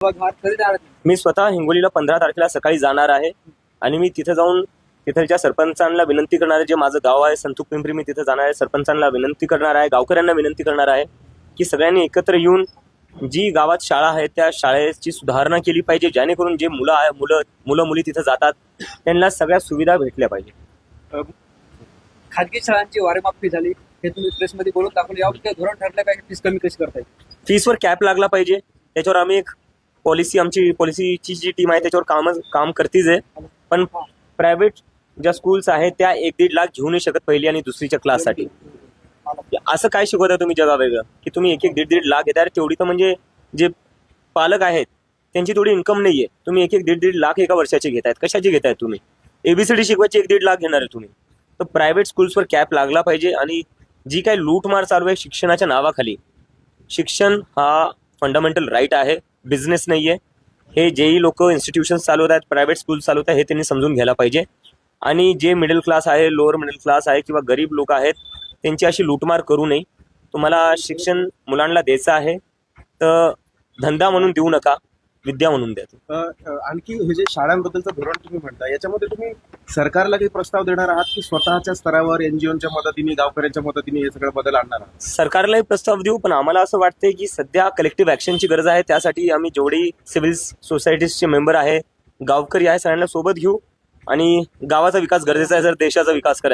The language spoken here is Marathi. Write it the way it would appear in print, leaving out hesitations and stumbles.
मी स्वतः हिंगोलीला 15 तारखेला सकाळी जाणार आहे आणि मी तिथे जाऊन तिथलच्या सरपंचांना विनंती करणार आहे. जे माझं गाव आहे संतूक पिंपरी, मी तिथे जाणार आहे. सरपंचांना विनंती करणार आहे, गावकऱ्यांना विनंती करणार आहे की सगळ्यांनी एकत्र येऊन जी गावात शाळा आहे त्या शाळेची सुधारणा केली पाहिजे, जेणेकरून जे मुलं मुली तिथे जातात त्यांना सगळ्या सुविधा भेटल्या पाहिजे. खाजगी शाळांची वारेमाप फी झाली हे तुम्ही प्रेसमध्ये बोलून दाखवलं. यावर काही धोरण ठरलं काय? फीस कमी कशी करता येईल? फीसवर कॅप लागला पाहिजे. त्याच्यावर आम्ही एक आमची पॉलिसीची जी टीम आहे त्याच्यावर काम करतीच आहे. पण प्रायव्हेट ज्या स्कूल्स आहेत त्या 1-1.5 लाख घेऊ नाही शकत पहिली आणि दुसरीच्या क्लाससाठी. असं काय शिकवता तुम्ही जगा वेगळं की तुम्ही 1-1.5 लाख घेताय? तेवढी तर म्हणजे जे पालक आहेत त्यांची थोडी इन्कम नाहीये. तुम्ही 1-1.5 लाख एका वर्षाचे घेतायत. कशाचे घेतायत तुम्ही? ABCD शिकवायचे 1-1.5 लाख घेणार आहे तुम्ही. तर प्रायव्हेट स्कूल्सवर कॅप लागला पाहिजे. आणि जी काही लूटमार चालू आहे शिक्षणाच्या नावाखाली, शिक्षण हा फंडामेंटल राईट आहे, बिझनेस नाहीये. हे जेही लोक इन्स्टिट्यूशन्स चालवत आहेत, प्रायव्हेट स्कूल चालवत आहेत, हे त्यांनी समजून घ्यायला पाहिजे. आणि जे मिडल क्लास आहे, लोअर मिडल क्लास आहे किंवा गरीब लोक आहेत त्यांची अशी लूटमार करू नये. तुम्हाला शिक्षण मुलांना द्यायचं आहे तर धंदा म्हणून देऊ नका, विद्या म्हणून द्या. आणखी हे जे शाळांबद्दलचं धोरण तुम्ही म्हणता याच्यामध्ये तुम्ही सरकारला काही प्रस्ताव देणार आहात की स्वतःच्या स्तरावर NGOच्या मदतीने, गावकऱ्यांच्या मदतीने हे सगळं बदल आणणार आहात? सरकारलाही प्रस्ताव देऊ, पण आम्हाला असं वाटतंय की सध्या कलेक्टिव्ह ऍक्शनची गरज आहे. त्यासाठी आम्ही जेवढी सिव्हिल सोसायटीजचे मेंबर आहे, गावकरी आहे, सगळ्यांना सोबत घेऊ. आणि गावाचा विकास गरजेचा आहे जर देशाचा विकास करायचा